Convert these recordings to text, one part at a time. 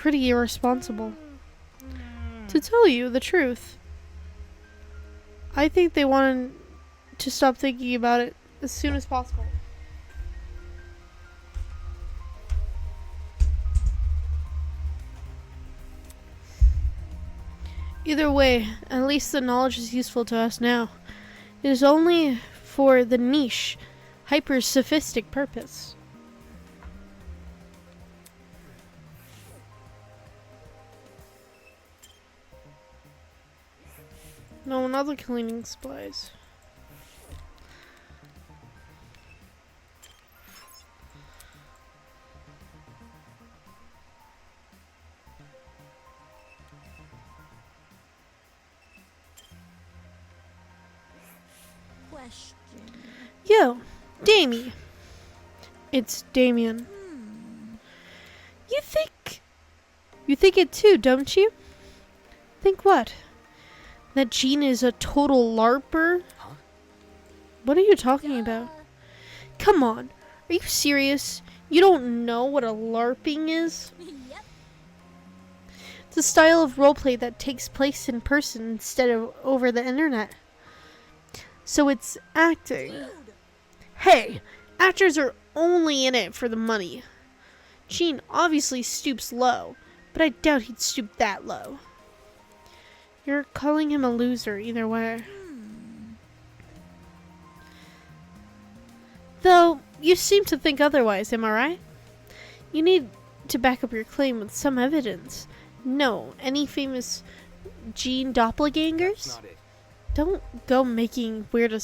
pretty irresponsible. To tell you the truth, I think they wanted to stop thinking about it as soon as possible. Either way, at least the knowledge is useful to us now. It is only for the niche, hyper-sophistic purpose. No, not the cleaning supplies. Question. Yo, Damie. It's Damien. You think it too, don't you? Think what? That Jean is a total LARPer? Huh? What are you talking about? Come on, are you serious? You don't know what a LARPing is? Yep. It's a style of roleplay that takes place in person instead of over the internet. So it's acting. Hey, actors are only in it for the money. Jean obviously stoops low, but I doubt he'd stoop that low. You're calling him a loser either way. Though, you seem to think otherwise, am I right? You need to back up your claim with some evidence. No, any famous Jean doppelgangers? That's not it. Don't go making weird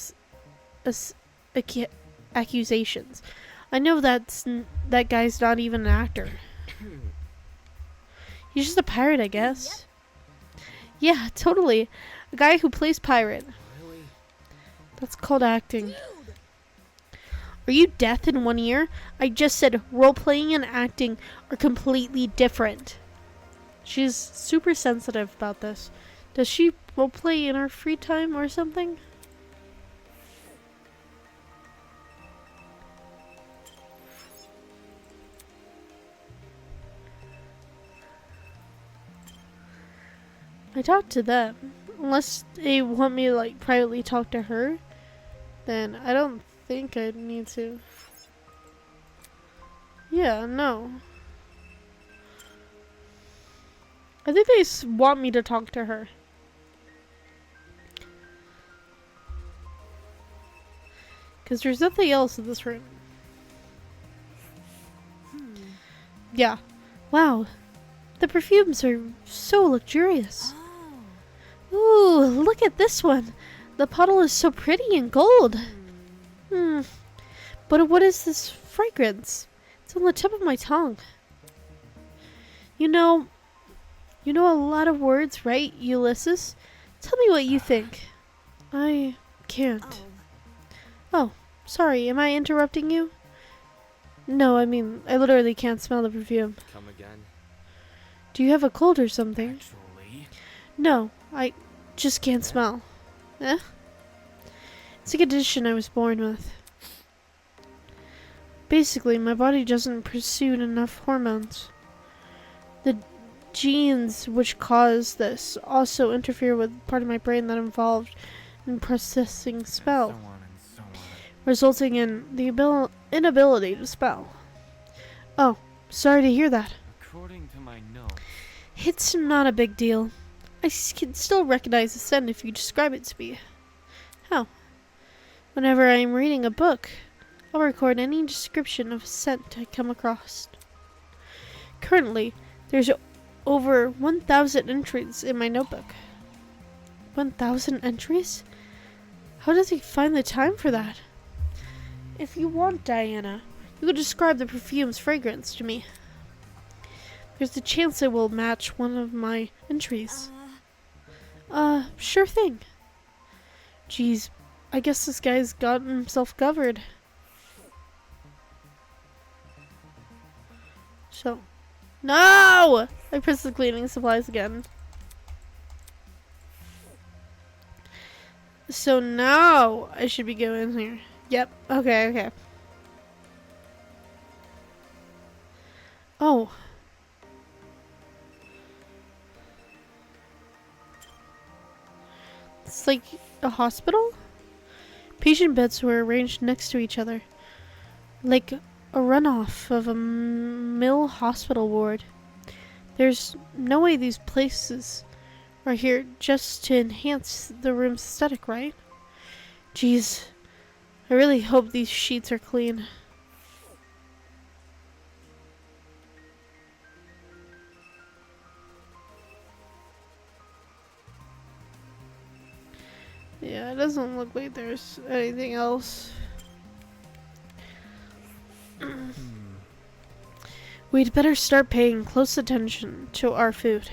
accusations. I know that guy's not even an actor. He's just a pirate, I guess. Yeah, totally. A guy who plays pirate. Really? That's called acting. Are you deaf in one ear? I just said role-playing and acting are completely different. She's super sensitive about this. Does she roleplay in her free time or something? I talked to them. Unless they want me to like privately talk to her, then I don't think I'd need to. Yeah, no. I think they want me to talk to her. Because there's nothing else in this room. Yeah. Wow. The perfumes are so luxurious. Ooh, look at this one. The bottle is so pretty and gold. But what is this fragrance? It's on the tip of my tongue. You know a lot of words, right, Ulysses? Tell me what you think. I can't. Oh, sorry, am I interrupting you? No, I mean, I literally can't smell the perfume. Come again? Do you have a cold or something? Actually, No, I just can't smell. Eh? It's a condition I was born with. Basically, my body doesn't pursue enough hormones. The genes which cause this also interfere with part of my brain that involved in processing spell, and so on. resulting in the inability to spell. Oh, sorry to hear that. According to my notes, It's not a big deal. I can still recognize the scent if you describe it to me. How? Whenever I am reading a book, I'll record any description of a scent I come across. Currently, there's over 1,000 entries in my notebook. 1,000 entries? How does he find the time for that? If you want, Diana, you could describe the perfume's fragrance to me. There's a chance it will match one of my entries. Sure thing. Jeez, I guess this guy's got himself covered. So, no! I pressed the cleaning supplies again. So now I should be going here. Yep, okay. Oh. It's like a hospital? Patient beds were arranged next to each other, like a runoff of a mill hospital ward. There's no way these places are here just to enhance the room's aesthetic, right? Jeez, I really hope these sheets are clean. Yeah, it doesn't look like there's anything else. We'd better start paying close attention to our food.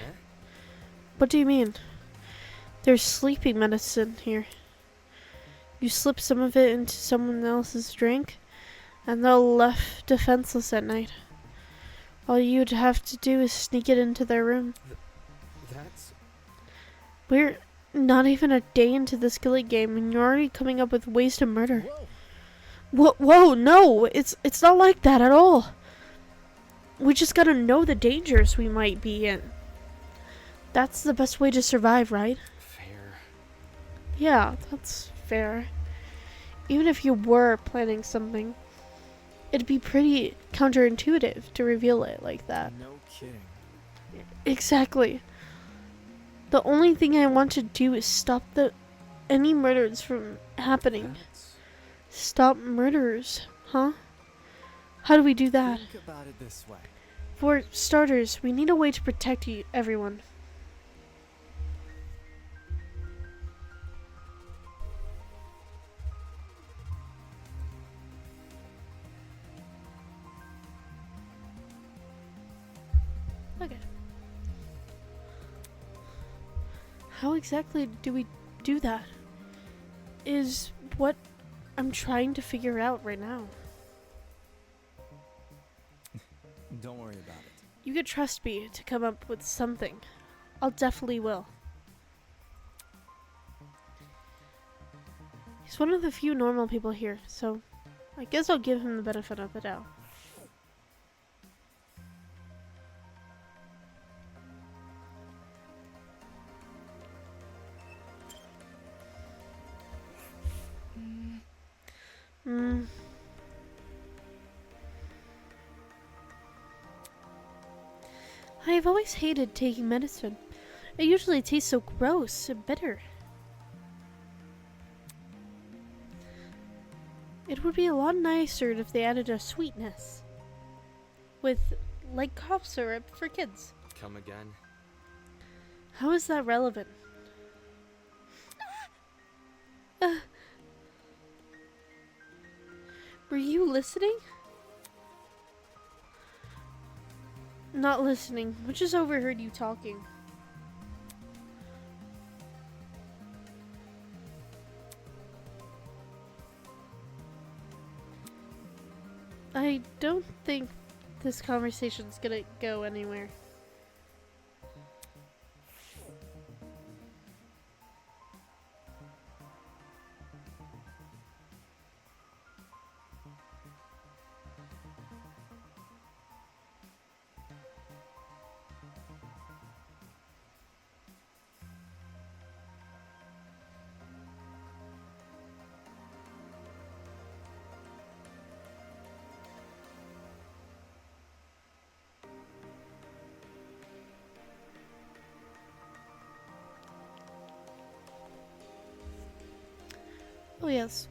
What do you mean? There's sleeping medicine here. You slip some of it into someone else's drink, and they're left defenseless at night. All you'd have to do is sneak it into their room. That's... We're not even a day into this killing game, and you're already coming up with ways to murder. Whoa, no! It's not like that at all. We just gotta know the dangers we might be in. That's the best way to survive, right? Fair. Yeah, that's fair. Even if you were planning something, it'd be pretty counterintuitive to reveal it like that. No kidding. Exactly. The only thing I want to do is stop any murders from happening. Stop murderers, huh? How do we do that? Think about it this way. For starters, we need a way to protect everyone. Okay. How exactly do we do that? Is what I'm trying to figure out right now. Don't worry about it. You could trust me to come up with something. I'll definitely will. He's one of the few normal people here, so I guess I'll give him the benefit of the doubt. I've always hated taking medicine. It usually tastes so gross and bitter. It would be a lot nicer if they added a sweetness. With, like, cough syrup for kids. Come again? How is that relevant? Were you listening? Not listening. I just overheard you talking. I don't think this conversation's gonna go anywhere. Oh, yes.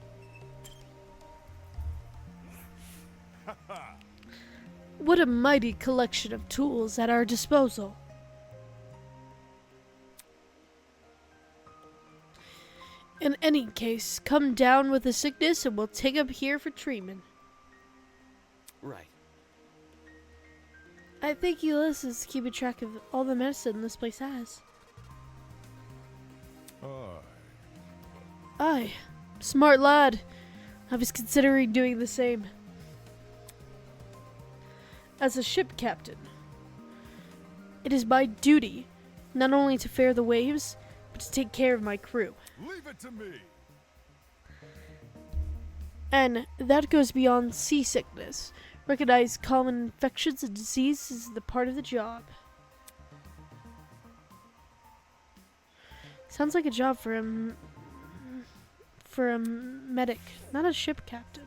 What a mighty collection of tools at our disposal. In any case, come down with the sickness and we'll take up here for treatment. Right. I think Ulysses is keeping track of all the medicine this place has. Aye. Smart lad. I was considering doing the same. As a ship captain, it is my duty not only to fare the waves, but to take care of my crew. Leave it to me. And that goes beyond seasickness. Recognize common infections and disease is the part of the job. Sounds like a job for a medic, not a ship captain.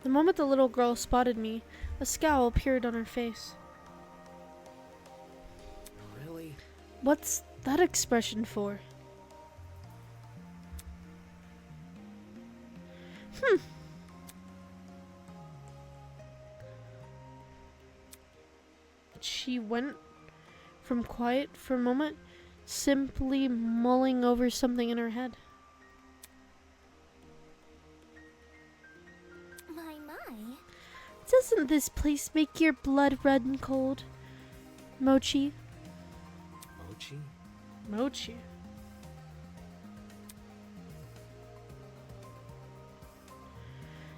The moment the little girl spotted me, a scowl appeared on her face. Really? What's that expression for? She went from quiet for a moment, simply mulling over something in her head. My. Doesn't this place make your blood run cold? Mochi? Mochi? Mochi?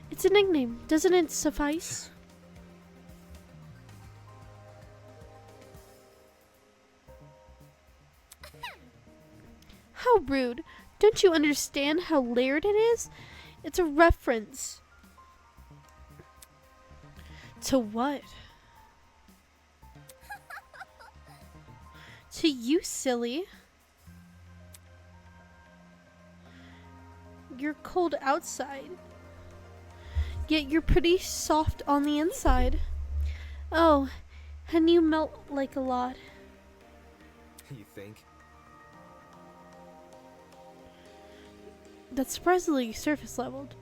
It's a nickname. Doesn't it suffice? How rude. Don't you understand how layered it is? It's a reference. To what? To you, silly. You're cold outside, yet you're pretty soft on the inside. Oh, and you melt like a lot. You think? That's surprisingly surface leveled.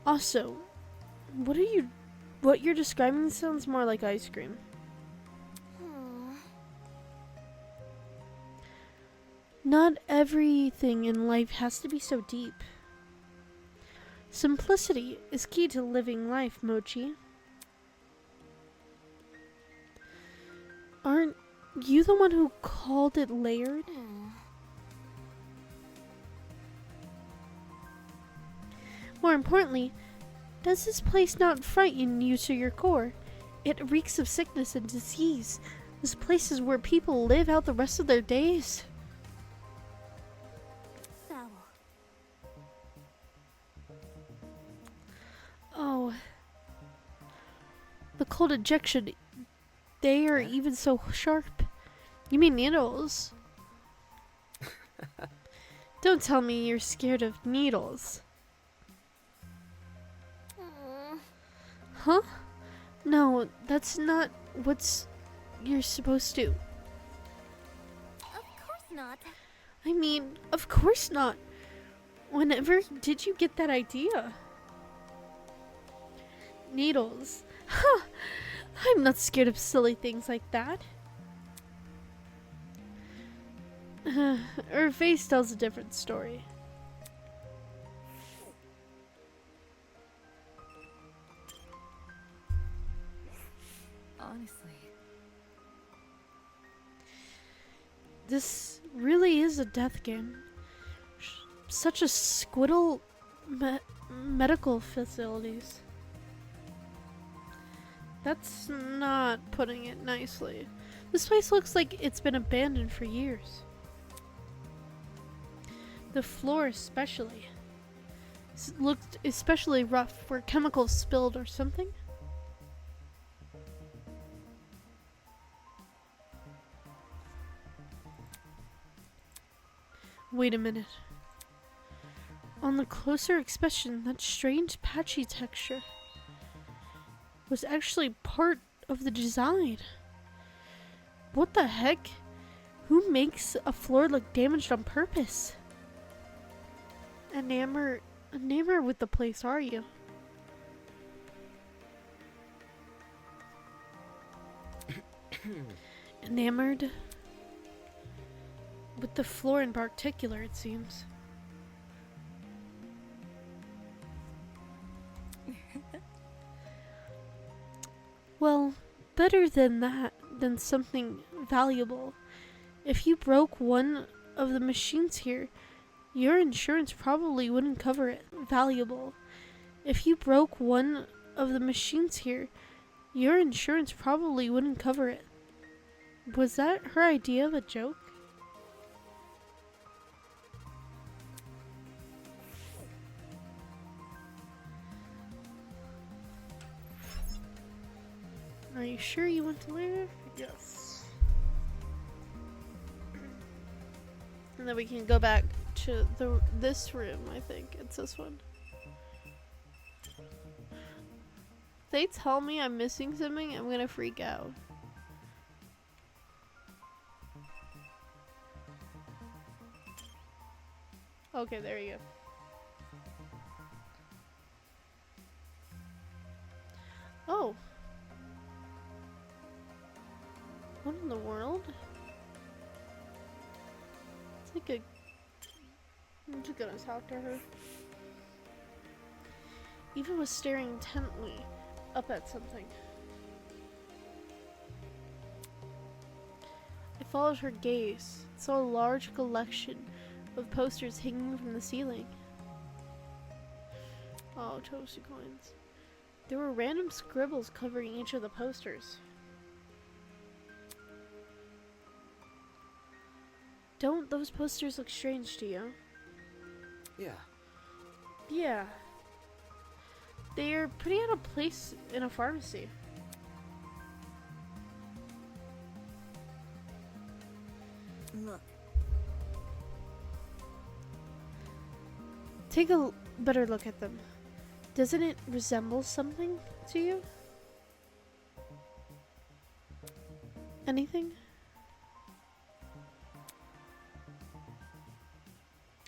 Also, what you're describing sounds more like ice cream. Not everything in life has to be so deep. Simplicity is key to living life, Mochi. Aren't you the one who called it layered? More importantly, does this place not frighten you to your core? It reeks of sickness and disease. This place is where people live out the rest of their days. Oh. The cold injection. They are even so sharp. You mean needles? Don't tell me you're scared of needles. Huh? No, that's not what's you're supposed to. Of course not. I mean, of course not. Whenever did you get that idea? Needles. Huh. I'm not scared of silly things like that. Her face tells a different story. Honestly. This really is a death game. Such a squiddle medical facilities. That's not putting it nicely. This place looks like it's been abandoned for years. The floor especially. Looked especially rough, where chemicals spilled or something. Wait a minute. On the closer inspection, that strange patchy texture was actually part of the design. What the heck? Who makes a floor look damaged on purpose? Enamored with the place, are you? Enamored with the floor in particular, it seems. Well, better than that, than something valuable. If you broke one of the machines here, your insurance probably wouldn't cover it. Valuable. If you broke one of the machines here, your insurance probably wouldn't cover it. Was that her idea of a joke? Are you sure you want to leave? Yes. And then we can go back to this room, I think. It's this one. If they tell me I'm missing something, I'm gonna freak out. Okay, there you go. Oh. What in the world? It's like a... I'm just gonna talk to her. Eva was staring intently up at something. I followed her gaze, saw a large collection of posters hanging from the ceiling. Oh, toasty coins. There were random scribbles covering each of the posters. Don't those posters look strange to you? Yeah. Yeah. They're pretty out of place in a pharmacy. Look. Take a better look at them. Doesn't it resemble something to you? Anything?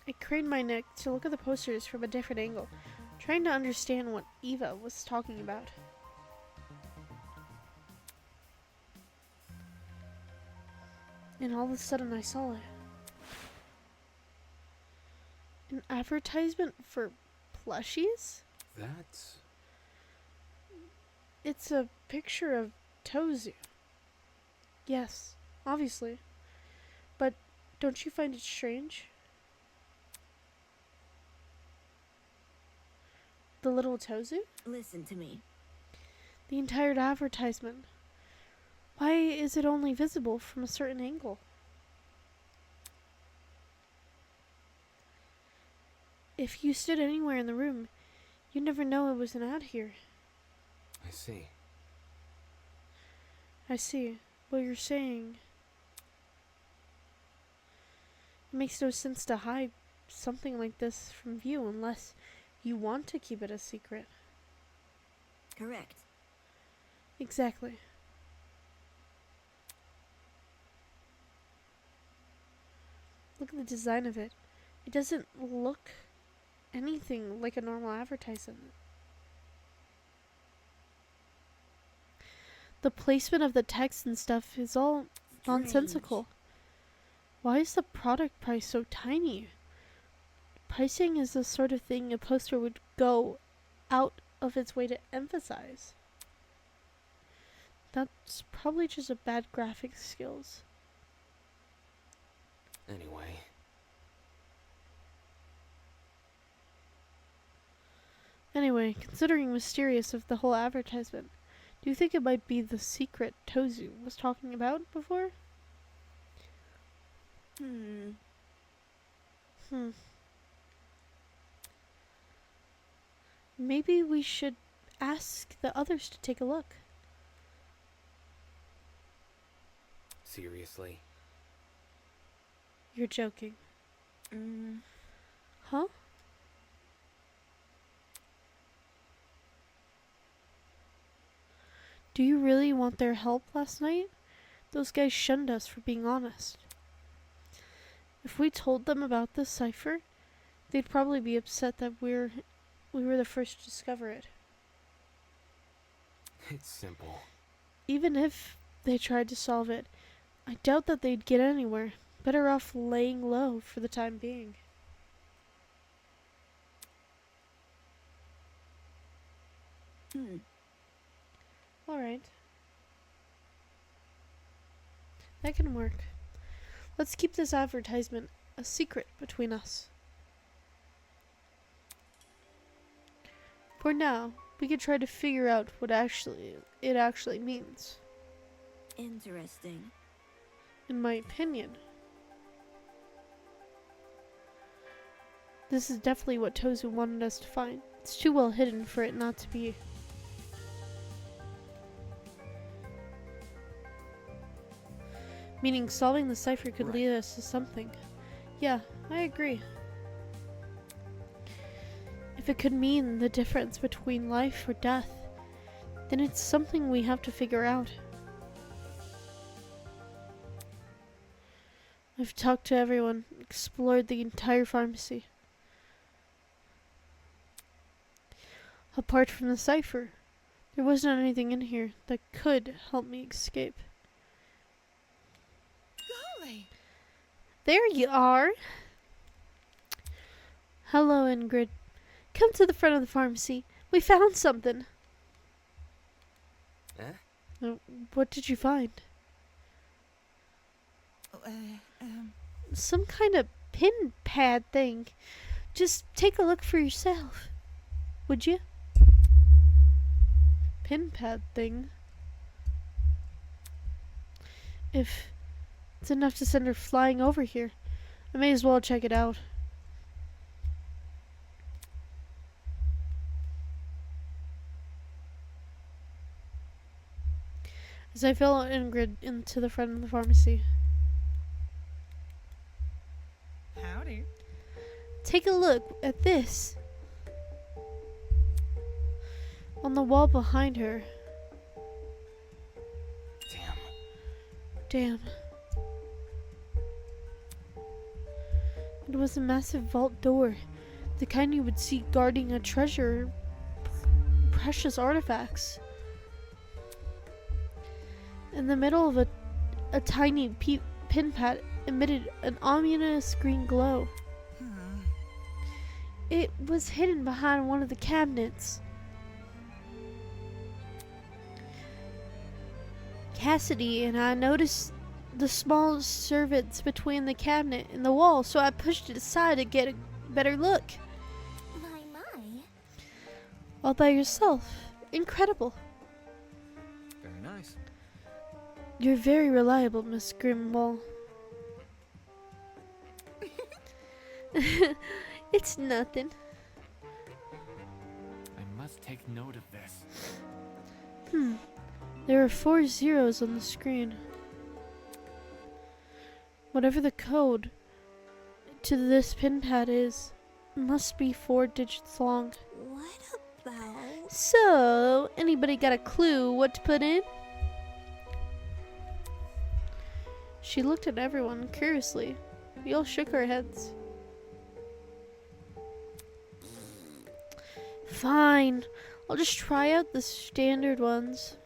I craned my neck to look at the posters from a different angle, trying to understand what Eva was talking about. And all of a sudden I saw it. An advertisement for plushies? That's... It's a picture of Tozu. Yes, obviously. But don't you find it strange? The little Tozu? Listen to me. The entire advertisement. Why is it only visible from a certain angle? If you stood anywhere in the room, you'd never know it was an ad here. I see. I see. What you're saying. It makes no sense to hide something like this from view unless you want to keep it a secret. Correct. Exactly. Look at the design of it. It doesn't look anything like a normal advertisement. The placement of the text and stuff is all nonsensical. Why is the product price so tiny? Pricing is the sort of thing a poster would go out of its way to emphasize. That's probably just a bad graphics skills. Anyway. Anyway, considering mysterious of the whole advertisement, do you think it might be the secret Tozu was talking about before? Maybe we should ask the others to take a look. Seriously? You're joking. Huh? Do you really want their help last night? Those guys shunned us for being honest. If we told them about this cipher, they'd probably be upset that we were the first to discover it. It's simple. Even if they tried to solve it, I doubt that they'd get anywhere. Better off laying low for the time being. Alright. That can work. Let's keep this advertisement a secret between us. For now, we could try to figure out what it actually means. Interesting. In my opinion, this is definitely what Tozu wanted us to find. It's too well hidden for it not to be. Meaning solving the cipher could Right. lead us to something. Yeah, I agree. If it could mean the difference between life or death, then it's something we have to figure out. I've talked to everyone, explored the entire pharmacy. Apart from the cipher, there wasn't anything in here that could help me escape. Golly. There you are! Hello, Ingrid. Come to the front of the pharmacy. We found something. Eh? What did you find? Some kind of pin pad thing. Just take a look for yourself. Would you? Pin pad thing? If it's enough to send her flying over here, I may as well check it out. As I follow Ingrid into the front of the pharmacy. Howdy. Take a look at this. On the wall behind her. Damn. Damn. It was a massive vault door. The kind you would see guarding a treasure. Precious artifacts. In the middle of a tiny pin pad emitted an ominous green glow. It was hidden behind one of the cabinets. Cassidy and I noticed the small servants between the cabinet and the wall, so I pushed it aside to get a better look. My. All by yourself. Incredible. Very nice. You're very reliable, Miss Grimwall. It's nothing. I must take note of this. There are 4 zeros on the screen. Whatever the code to this pin pad is, must be 4 digits long. What about? So, anybody got a clue what to put in? She looked at everyone curiously. We all shook our heads. Fine. I'll just try out the standard ones.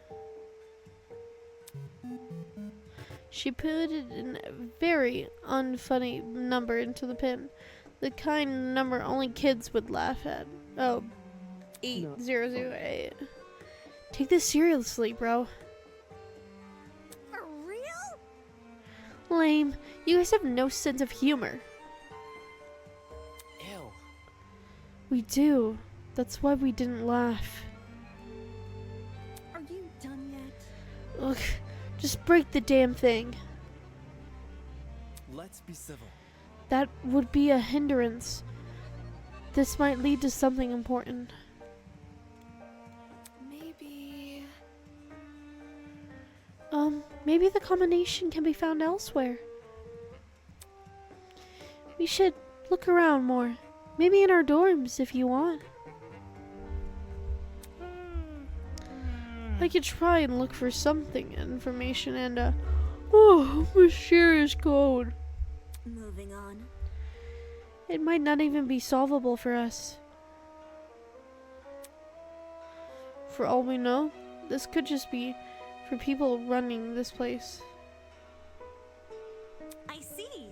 She put in a very unfunny number into the pin. The kind of number only kids would laugh at. Oh, 8008. Take this seriously, bro. For real? Lame. You guys have no sense of humor. Ew. We do. That's why we didn't laugh. Are you done yet? Ugh. Just break the damn thing. Let's be civil. That would be a hindrance. This might lead to something important. Maybe. Maybe the combination can be found elsewhere. We should look around more. Maybe in our dorms if you want. I could try and look for something, information, and a mysterious code. Moving on. It might not even be solvable for us. For all we know, this could just be for people running this place. I see.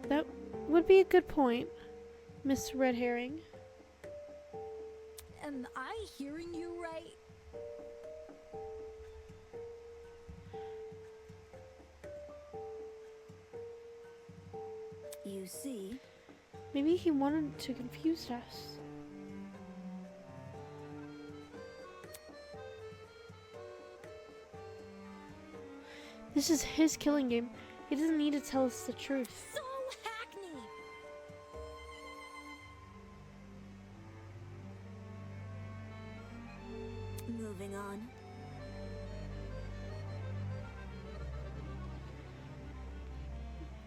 That would be a good point, Miss Red Herring. Am I hearing you right? You see? Maybe he wanted to confuse us. This is his killing game. He doesn't need to tell us the truth. So hackneyed. Moving on.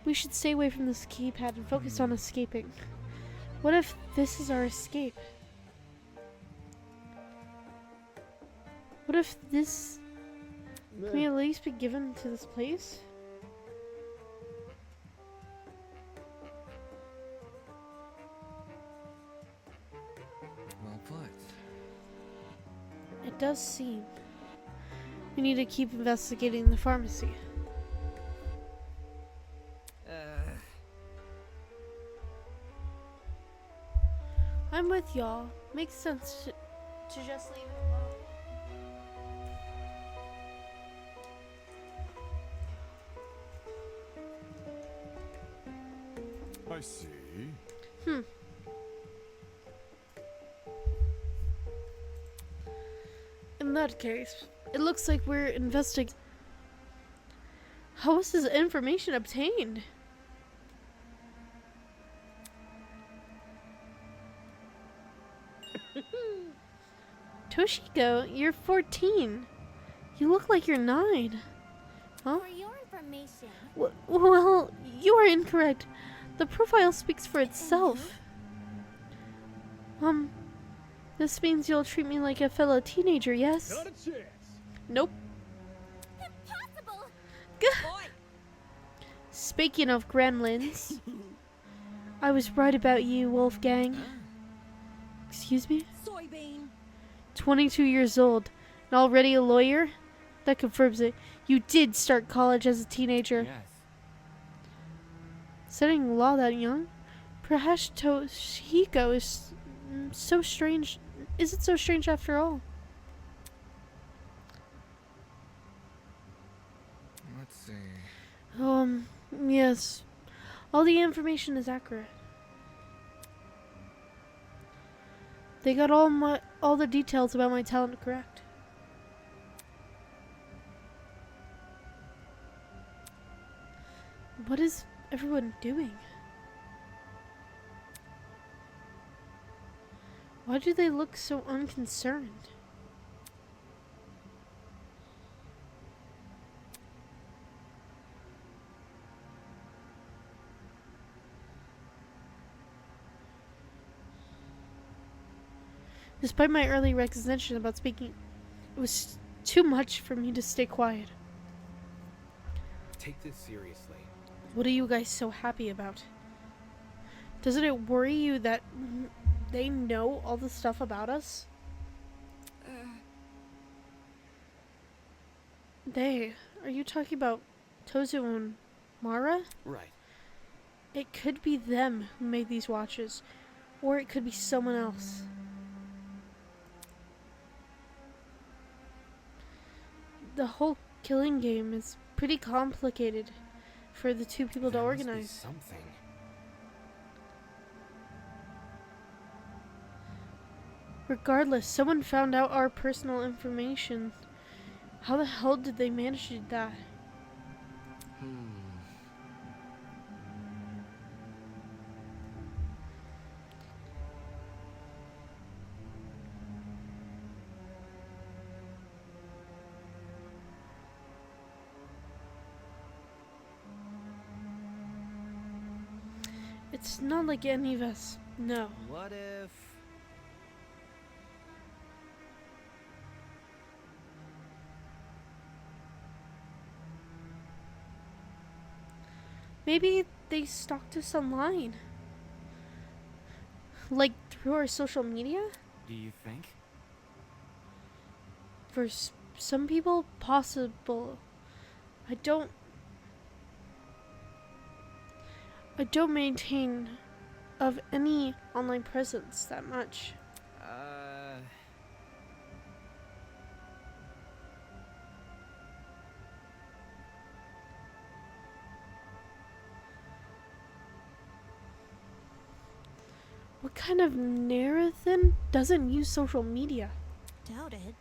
We should stay away from this keypad and focus on escaping. What if this is our escape? What if this... Can we at least be given to this place? Well put. It does seem. We need to keep investigating the pharmacy. I'm with y'all. Makes sense to just leave it alone. I see. In that case, it looks like we're investigating. How was this information obtained? Toshiko, you're 14. You look like you're 9. Huh? For your information, Well, you are incorrect. The profile speaks for itself. This means you'll treat me like a fellow teenager, yes? Not a chance. Nope. impossible. Speaking of gremlins, I was right about you, Wolfgang. Excuse me? Soybean. 22 years old and already a lawyer? That confirms it. You did start college as a teenager. Yes. Studying law that young? Perhaps Toshiko is so strange. Is it so strange after all? Let's see. Yes. All the information is accurate. They got all the details about my talent correct. What is everyone doing? Why do they look so unconcerned? Despite my early recognition about speaking, it was too much for me to stay quiet. Take this seriously. What are you guys so happy about? Doesn't it worry you that they know all the stuff about us? They? Are you talking about Tozu and Mara? Right. It could be them who made these watches, or it could be someone else. The whole killing game is pretty complicated for the two people to There must be organize. something. Regardless, someone found out our personal information. How the hell did they manage to do that? It's not like any of us know. What if... Maybe they stalked us online. Like through our social media? Do you think? For some people, possible. I don't maintain of any online presence that much. What kind of Narathan doesn't use social media? Doubt it.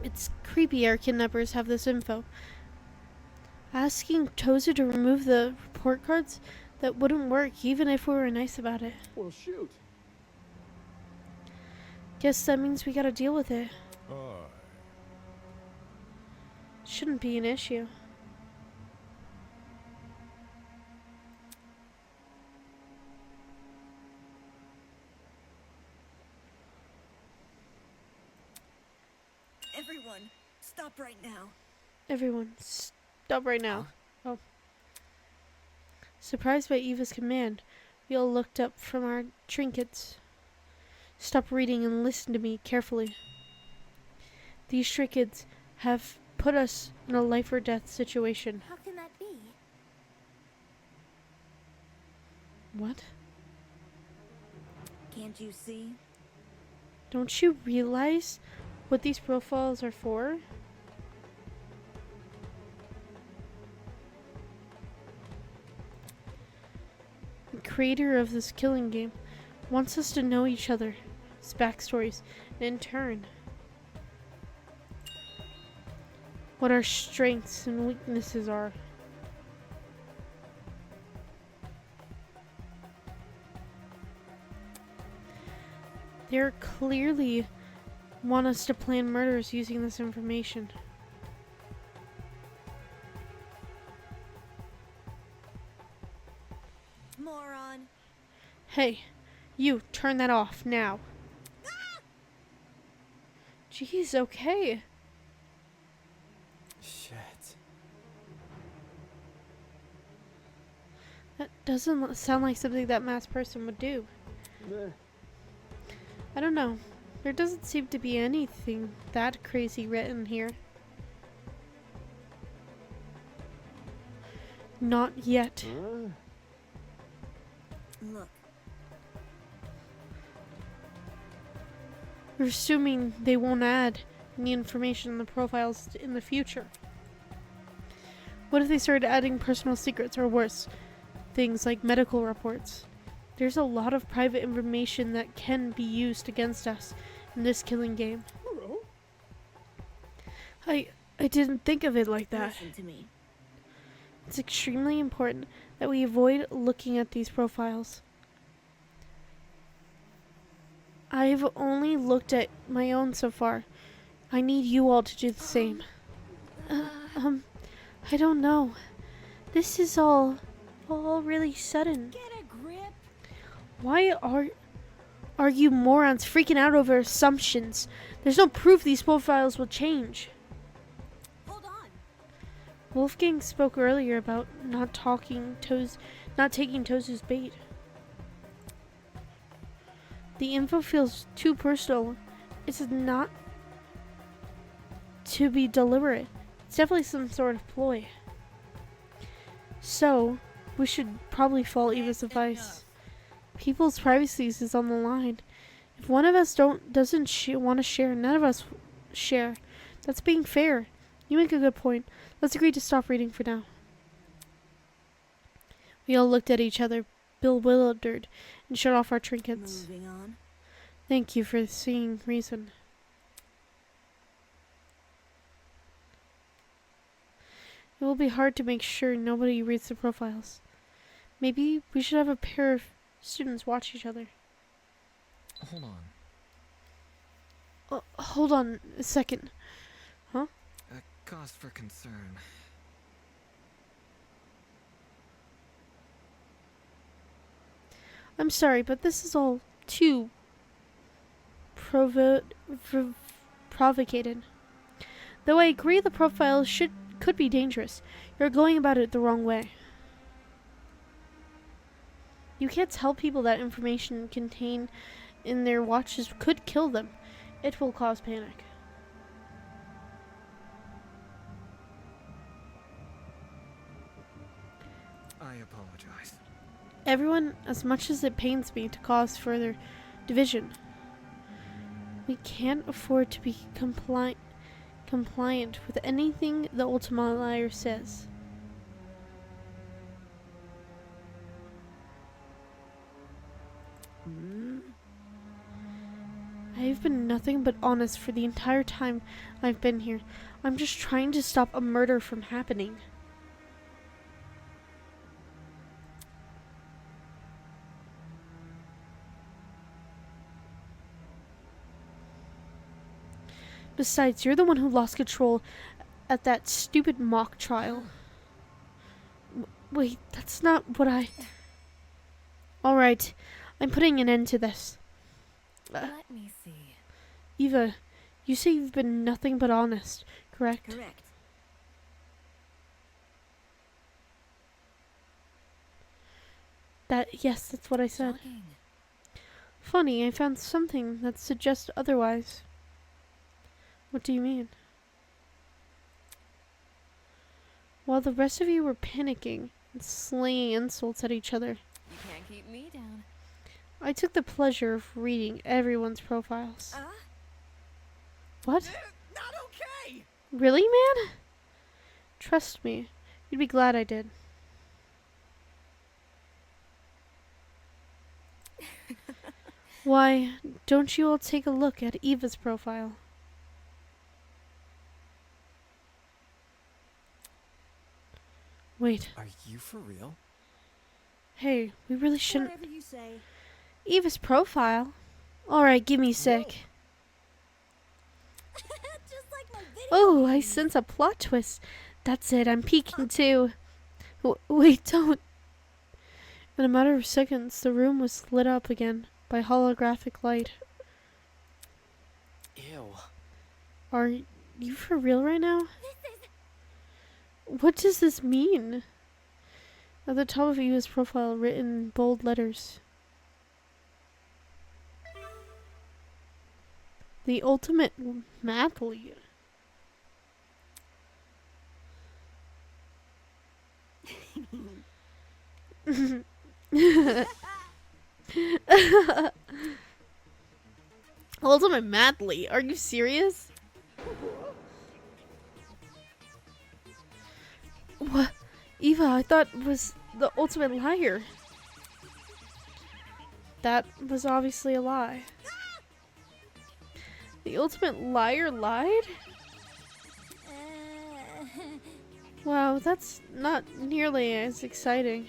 It's creepy our kidnappers have this info. Asking Tozu to remove the report cards? That wouldn't work even if we were nice about it. Well, shoot. Guess that means we gotta deal with it. Aye. Shouldn't be an issue. Everyone, stop right now. Everyone, stop right now. Oh. Surprised by Eva's command, we all looked up from our trinkets. Stop reading and listen to me carefully. These trinkets have put us in a life or death situation. How can that be? What? Can't you see? Don't you realize what these profiles are for? The creator of this killing game wants us to know each other's backstories, and in turn, what our strengths and weaknesses are. They clearly want us to plan murders using this information. Moron. Hey, you, turn that off now. Jeez, okay. Shit. That doesn't sound like something that masked person would do. I don't know. There doesn't seem to be anything that crazy written here. Not yet. Look, We're assuming they won't add any information in the profiles in the future. What if they started adding personal secrets or worse, things like medical reports? There's a lot of private information that can be used against us in this killing game. I didn't think of it like that. listen to me. It's extremely important that we avoid looking at these profiles. I've only looked at my own so far. I need you all to do the same. I don't know. This is all really sudden. Get a grip. Why are you morons freaking out over assumptions? There's no proof these profiles will change. Hold on. Wolfgang spoke earlier about not taking Tozu's bait. The info feels too personal. It's not to be deliberate. It's definitely some sort of ploy. So, we should probably follow Eva's advice. People's privacy is on the line. If one of us doesn't want to share, none of us share. That's being fair. You make a good point. Let's agree to stop reading for now. We all looked at each other, bewildered, and shut off our trinkets. Moving on. Thank you for seeing reason. It will be hard to make sure nobody reads the profiles. Maybe we should have a pair of students watch each other. Hold on. Hold on a second. A cause for concern. I'm sorry, but this is all too provocated. Though I agree the profiles could be dangerous, you're going about it the wrong way. You can't tell people that information contained in their watches could kill them. It will cause panic. I apologize. Everyone, as much as it pains me to cause further division, we can't afford to be compliant with anything the Ultima Liar says. I've been nothing but honest for the entire time I've been here. I'm just trying to stop a murder from happening. Besides, you're the one who lost control at that stupid mock trial. Wait, that's not what I... Alright, I'm putting an end to this. Let me see. Eva, You say you've been nothing but honest, correct? Correct. Yes, that's what I said. Shocking. Funny, I found something that suggests otherwise. What do you mean? While the rest of you were panicking and slinging insults at each other, You can't keep me down. I took the pleasure of reading everyone's profiles. What? Not okay! Really, man? Trust me, you'd be glad I did. Why, don't you all take a look at Eva's profile? Wait, Are you for real? hey, we really shouldn't. Whatever you say. Eva's profile? Alright, give me a sec. Just like my video. Oh, I sense a plot twist. That's it, I'm peeking too. Wait, don't. In a matter of seconds, the room was lit up again by holographic light. Ew. Are you for real right now? This is What does this mean? At the top of Eva's profile, written in bold letters. The ultimate mathlete. Ultimate mathlete? Are you serious? What? Eva, I thought was the ultimate liar. That was obviously a lie. The ultimate liar lied? Wow, that's not nearly as exciting.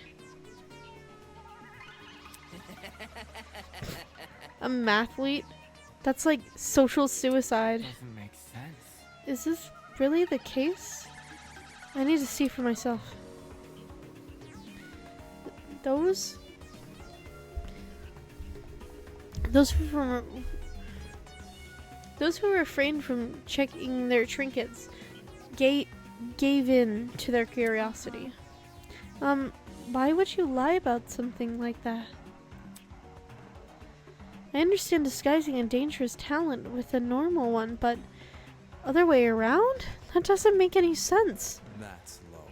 A mathlete? That's like social suicide. Doesn't make sense. Is this really the case? I need to see for myself. Those who refrained from checking their trinkets gave in to their curiosity. Why would you lie about something like that? I understand disguising a dangerous talent with a normal one, but other way around? That doesn't make any sense. That's low.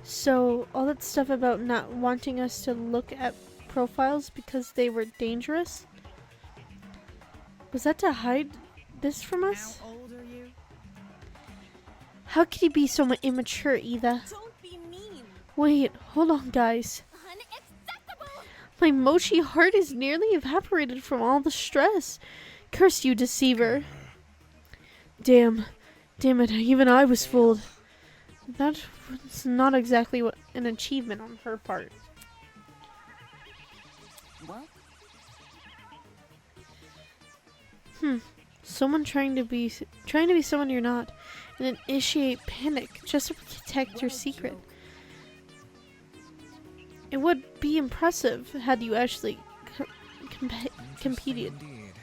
So, all that stuff about not wanting us to look at profiles because they were dangerous? Was that to hide this from us? How old are you? How could you be so immature, Eva? Don't be mean. Wait, hold on, guys. unacceptable. My mochi heart is nearly evaporated from all the stress. Curse you, deceiver. Damn it, even I was fooled. That was not exactly an achievement on her part. What? Someone trying to be someone you're not, and initiate panic just to protect your secret. It would be impressive had you actually competed. Indeed.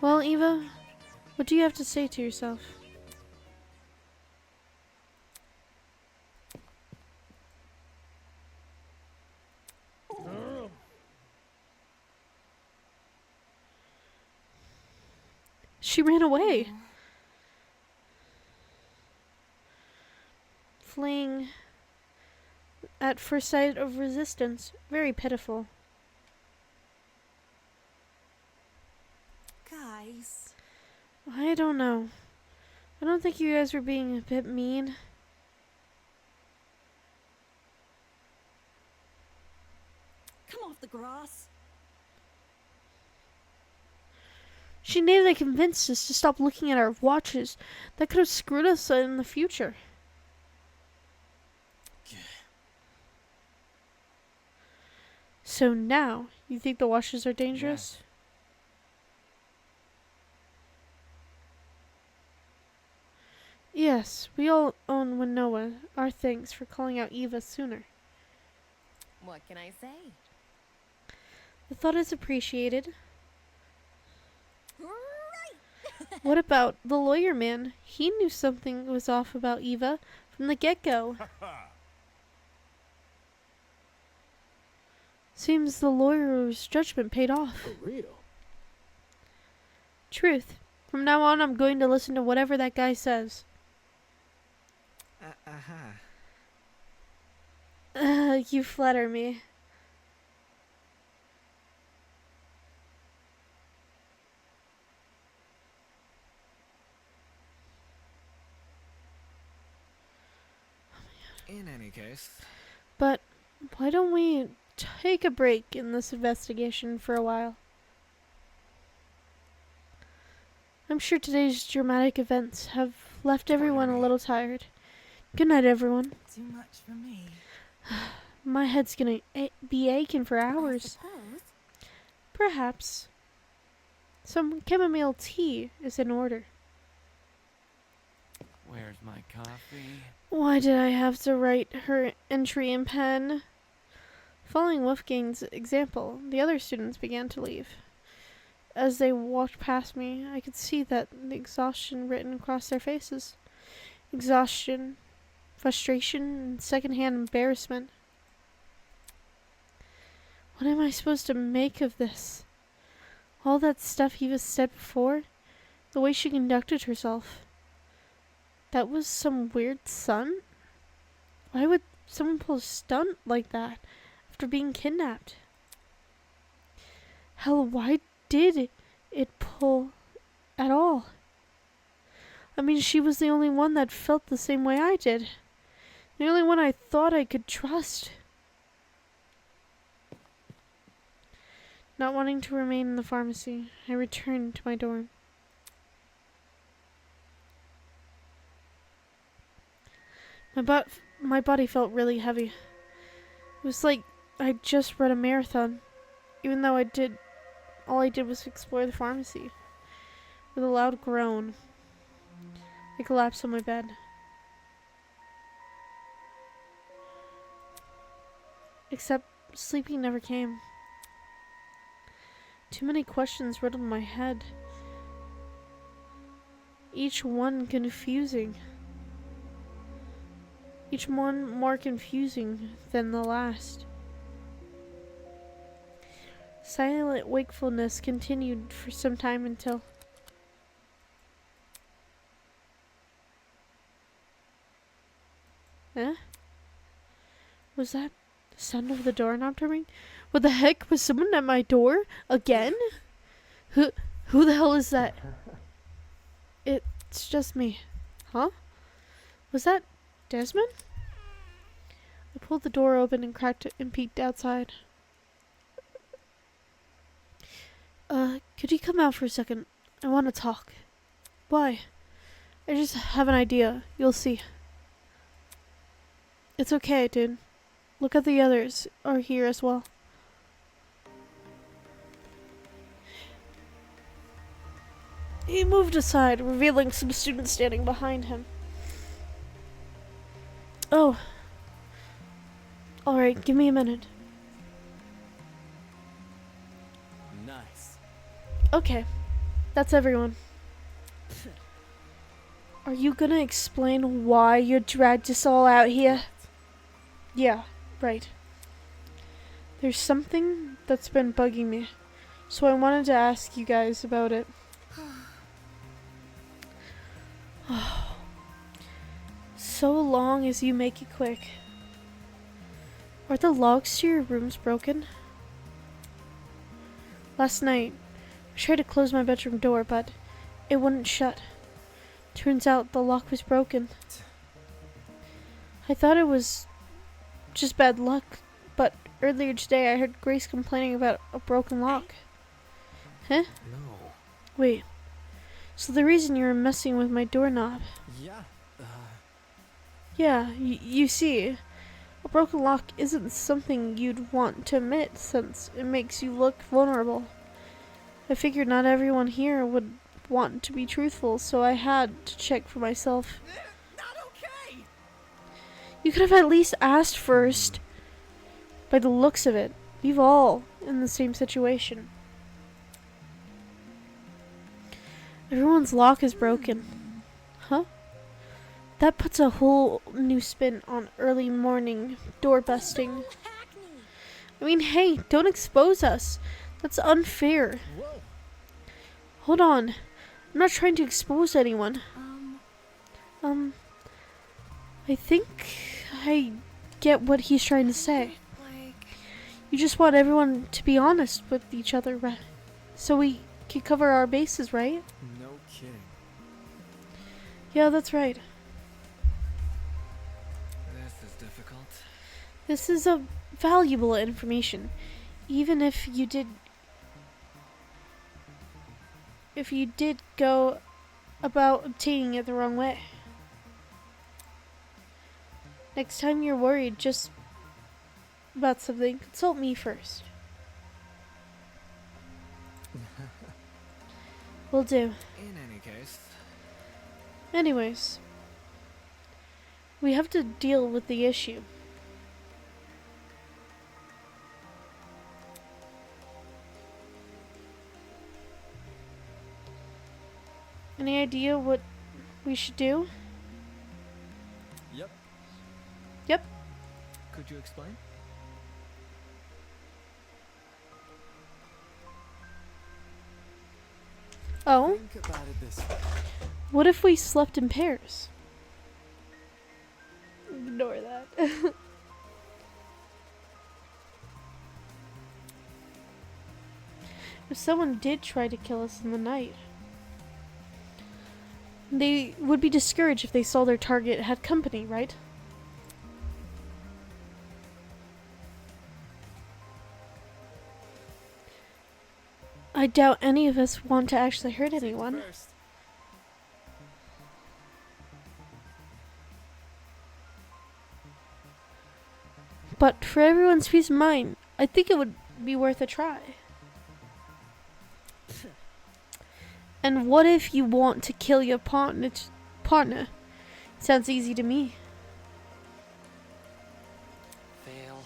Well, Eva, what do you have to say to yourself? She ran away. Fleeing at first sight of resistance. Very pitiful. Guys. I don't know. I don't think you guys were being a bit mean. Come off the grass. She nearly convinced us to stop looking at our watches. That could have screwed us in the future. So now, you think the watches are dangerous? Yes, we all own Winnoa. Our thanks for calling out Eva sooner. What can I say? The thought is appreciated. Right. What about the lawyer man? He knew something was off about Eva from the get-go. Seems the lawyer's judgment paid off. For real? Truth. From now on, I'm going to listen to whatever that guy says. You flatter me. In any case, But why don't we take a break in this investigation for a while? I'm sure today's dramatic events have left everyone a little tired. Good night, everyone. too much for me. My head's gonna be aching for hours. Suppose. Perhaps. Some chamomile tea is in order. Where's my coffee? Why did I have to write her entry in pen? Following Wolfgang's example, the other students began to leave. As they walked past me, I could see that the exhaustion written across their faces. Exhaustion, frustration, and secondhand embarrassment. What am I supposed to make of this? All that stuff Eva said before? The way she conducted herself. That was some weird stunt? Why would someone pull a stunt like that after being kidnapped? Hell, why did it pull at all? I mean, she was the only one that felt the same way I did. The only one I thought I could trust. Not wanting to remain in the pharmacy, I returned to my dorm. My body felt really heavy. It was like I'd just run a marathon, even though all I did was explore the pharmacy. With a loud groan, I collapsed on my bed. Except sleeping never came. Too many questions riddled my head. Each one confusing. Each one more confusing than the last. Silent wakefulness continued for some time until... Eh? Was that the sound of the doorknob turning? What the heck? Was someone at my door? Again? Who the hell is that? It's just me. Huh? Was that Desmond? I pulled the door open and cracked it and peeked outside. Could you come out for a second? I want to talk. Why? I just have an idea. You'll see. It's okay, dude. Look at the others are here as well. He moved aside, revealing some students standing behind him. Oh. Alright, give me a minute. Nice. Okay. That's everyone. Are you gonna explain why you dragged us all out here? Yeah, right. There's something that's been bugging me, so I wanted to ask you guys about it. So long as you make it quick. Are the locks to your rooms broken? Last night, I tried to close my bedroom door, but it wouldn't shut. Turns out the lock was broken. I thought it was just bad luck, but earlier today I heard Grace complaining about a broken lock. Huh? No. Wait. So the reason you were messing with my doorknob? Yeah. Yeah, you see, a broken lock isn't something you'd want to admit since it makes you look vulnerable. I figured not everyone here would want to be truthful, so I had to check for myself. Not okay. You could have at least asked first. By the looks of it, we've all in the same situation. Everyone's lock is broken. Huh? That puts a whole new spin on early morning door busting. Hackney. I mean, hey, don't expose us. That's unfair. Whoa. Hold on. I'm not trying to expose anyone. I think I get what he's trying to say. Like, You just want everyone to be honest with each other, right? So we can cover our bases, right? No kidding. Yeah, that's right. This is difficult. This is a valuable information. Even if you did go about obtaining it the wrong way. Next time you're worried just about something, consult me first. Will do. In any case, Anyways, we have to deal with the issue. Any idea what we should do? Yep. Yep. Could you explain? Oh, Think about it this way. what if we slept in pairs? Ignore that. If someone did try to kill us in the night, they would be discouraged if they saw their target had company, right? I doubt any of us want to actually hurt anyone. First. But for everyone's peace of mind, I think it would be worth a try. And what if you want to kill your partner? Sounds easy to me. fail.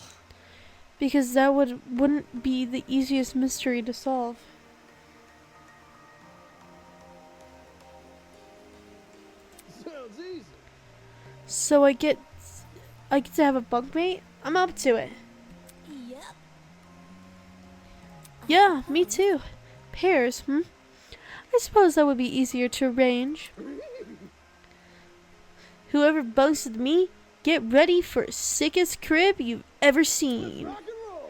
Because that wouldn't be the easiest mystery to solve. Sounds easy. So I get to have a bunkmate? I'm up to it. yep. Yeah, me too. Pairs, I suppose that would be easier to arrange. Whoever bunks with me, get ready for sickest crib you've ever seen. Rock and roll.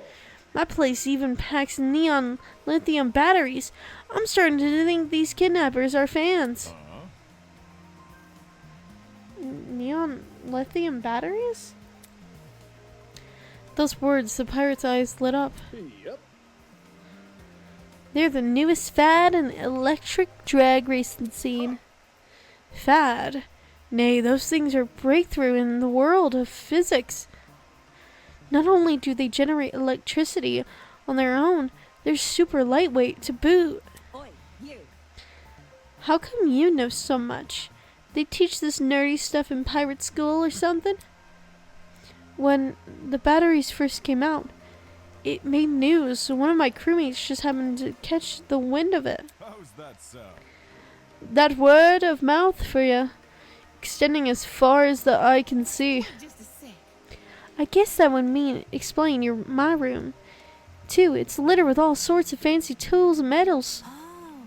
My place even packs neon lithium batteries. I'm starting to think these kidnappers are fans. Neon lithium batteries? Those words, the pirate's eyes lit up. Yep. They're the newest fad in the electric drag racing scene. Fad? Nay, those things are breakthrough in the world of physics. Not only do they generate electricity on their own, they're super lightweight to boot. Oi, you. How come you know so much? They teach this nerdy stuff in pirate school or something? When the batteries first came out, it made news, so one of my crewmates just happened to catch the wind of it. How's that sound? That word of mouth for you, extending as far as the eye can see. Just a sec. I guess that would mean explain my room. Too, it's littered with all sorts of fancy tools and metals. Oh.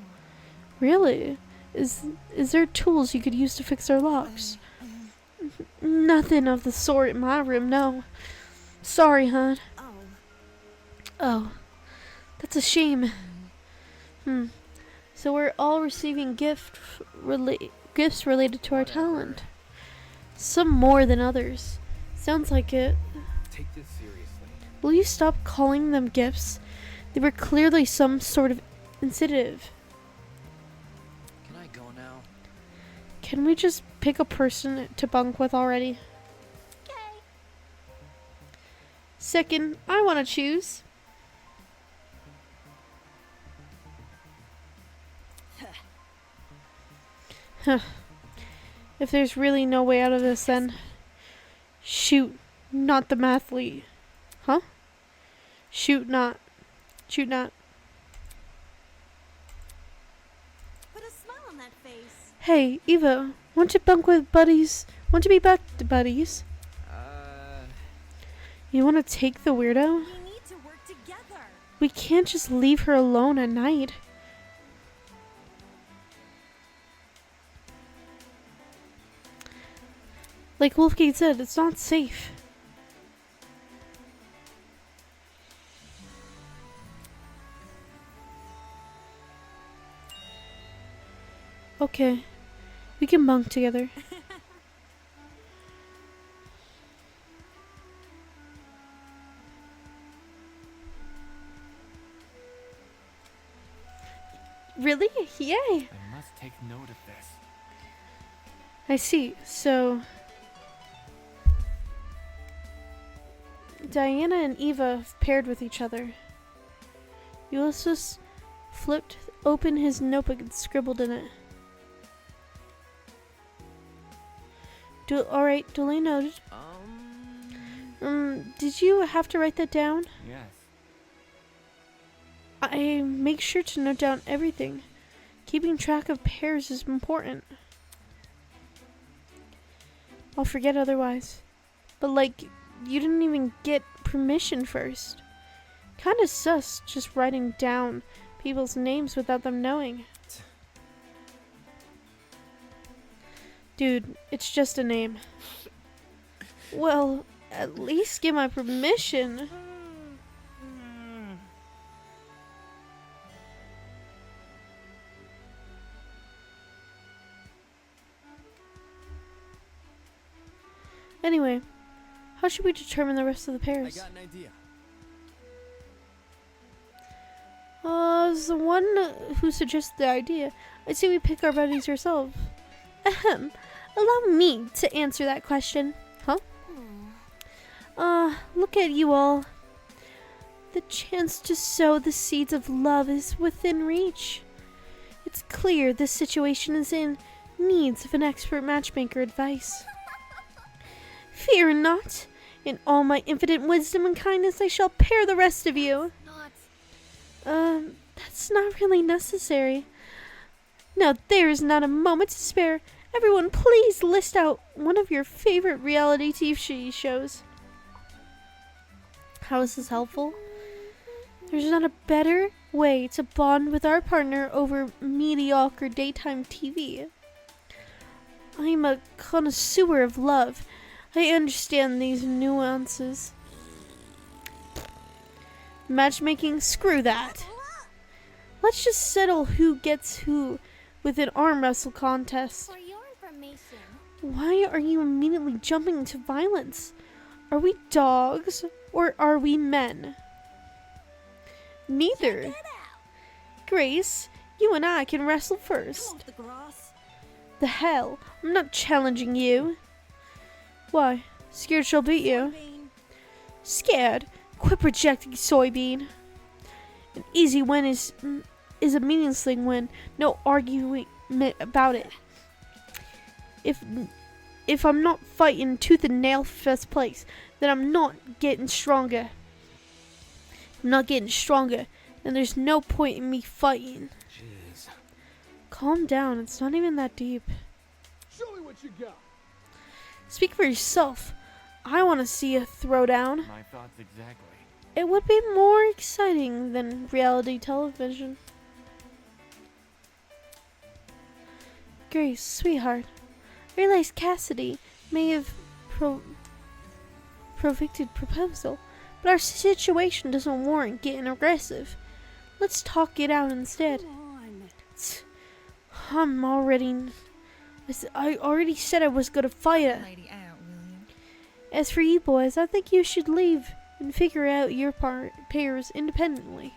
Really? Is there tools you could use to fix our locks? Nothing of the sort in my room, no. Sorry, hon. Oh. Oh, that's a shame. So we're all receiving gifts related to our talent. Some more than others. Sounds like it. Take this seriously. Will you stop calling them gifts? They were clearly some sort of incentive. Can I go now? Can we just pick a person to bunk with already? Okay. Second, I want to choose. Huh. If there's really no way out of this, then shoot, not the mathlete. Huh? Shoot not. Shoot not. Put a smile on that Hey, Eva, want to bunk with buddies? Want to be back to buddies? You want to take the weirdo? We need to work together. We can't just leave her alone at night. Like Wolfgate said, it's not safe. Okay, we can bunk together. Really? Yay! I must take note of this. I see. So, Diana and Eva have paired with each other. Ulysses flipped open his notebook and scribbled in it. Alright, duly noted. Did you have to write that down? Yes. I make sure to note down everything. Keeping track of pairs is important. I'll forget otherwise. But like, you didn't even get permission first. Kinda sus just writing down people's names without them knowing. Dude, it's just a name. Well, at least get my permission. Anyway, how should we determine the rest of the I pairs? got an idea. As the one who suggested the idea, I'd say we pick our buddies ourselves. Ahem. Allow me to answer that question. Huh? Look at you all. The chance to sow the seeds of love is within reach. It's clear this situation is in needs of an expert matchmaker advice. Fear not. In all my infinite wisdom and kindness, I shall pair the rest of you. That's not really necessary. Now there is not a moment to spare. Everyone, please list out one of your favorite reality TV shows. How is this helpful? There's not a better way to bond with our partner over mediocre daytime TV. I'm a connoisseur of love. I understand these nuances. Matchmaking? Screw that. Let's just settle who gets who with an arm wrestle contest. For your information, Why are you immediately jumping to violence? Are we dogs or are we men? Neither. Grace, you and I can wrestle first. Off the grass. The hell? I'm not challenging you. Why? Scared she'll beat you? Bean. Scared? Quit projecting, soybean. An easy win is a meaningless win. No arguing about it. If I'm not fighting tooth and nail for first place, then I'm not getting stronger. If I'm not getting stronger, then there's no point in me fighting. Jeez. Calm down, it's not even that deep. Show me what you got. Speak for yourself. I want to see a throwdown. My thoughts exactly. It would be more exciting than reality television. Grace, sweetheart, I realize Cassidy may have provoked proposal, but our situation doesn't warrant getting aggressive. Let's talk it out instead. Come on. I already said I was gonna fight her. Lady out, William. As for you boys, I think you should leave and figure out your pairs independently.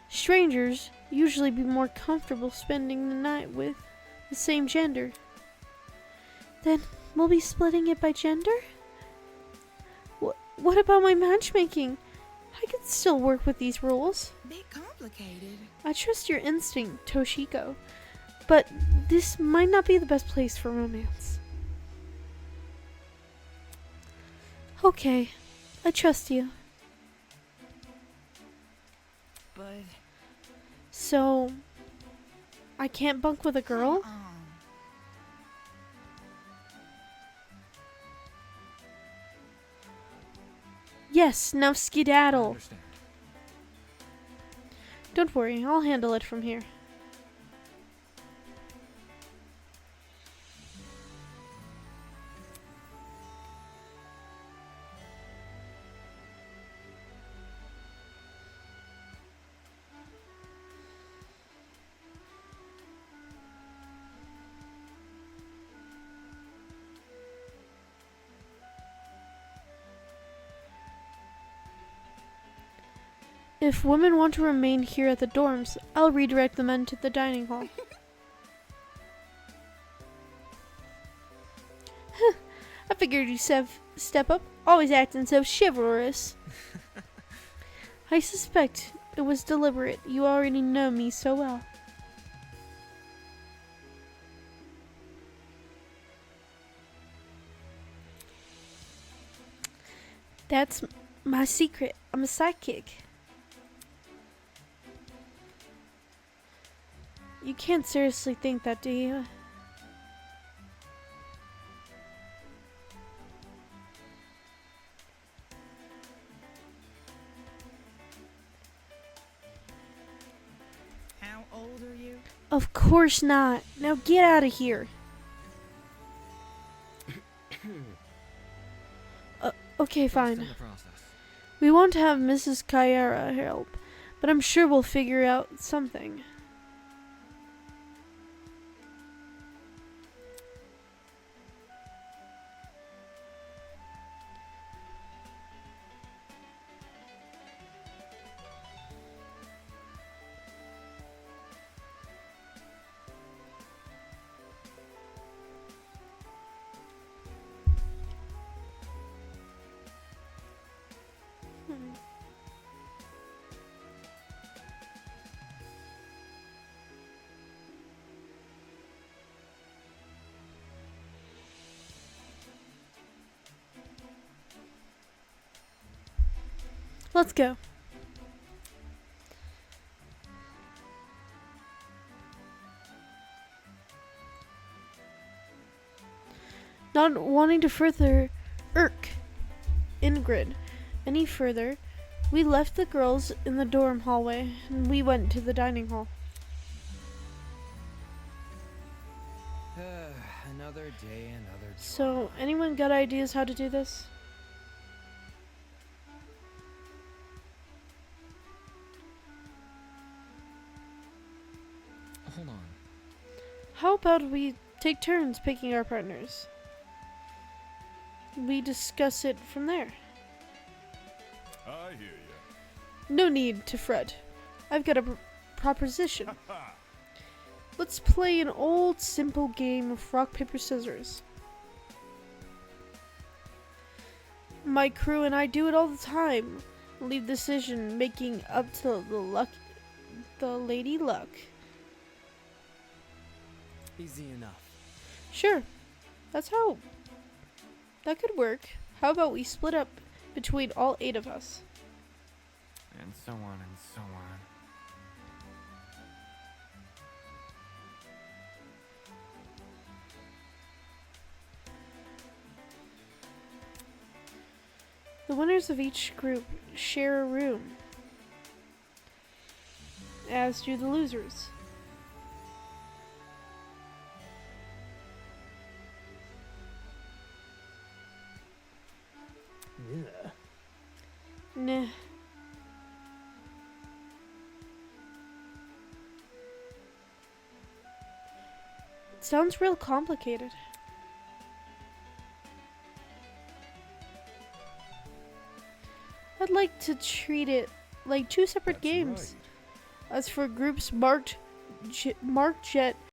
Strangers usually be more comfortable spending the night with the same gender. Then we'll be splitting it by gender? What about my matchmaking? I can still work with these rules. Bit complicated. I trust your instinct, Toshiko, but this might not be the best place for romance. Okay, I trust you. But So, I can't bunk with a girl? Yes, now I skedaddle. understand. Don't worry, I'll handle it from here. If women want to remain here at the dorms, I'll redirect the men to the dining hall. I figured you'd step up, always acting so chivalrous. I suspect it was deliberate. You already know me so well. That's my secret. I'm a sidekick. You can't seriously think that, do you? How old are you? Of course not. Now get out of here. Okay, Trust fine. in the process. We won't have Mrs. Cara help, but I'm sure we'll figure out something. Let's go. Not wanting to further irk Ingrid any further, we left the girls in the dorm hallway and we went to the dining hall. Another day, another job. So, anyone got ideas how to do this? Hold on. How about we take turns picking our partners? We discuss it from there. I hear ya. No need to fret. I've got a proposition. Let's play an old simple game of rock, paper, scissors. My crew and I do it all the time. Leave decision making up to the Lady Luck. Easy enough. Sure, that could work. How about we split up between all 8 of us? And so on and so on. The winners of each group share a room, as do the losers. Nah. It sounds real complicated. I'd like to treat it like 2 separate games. Right. As for groups marked Jet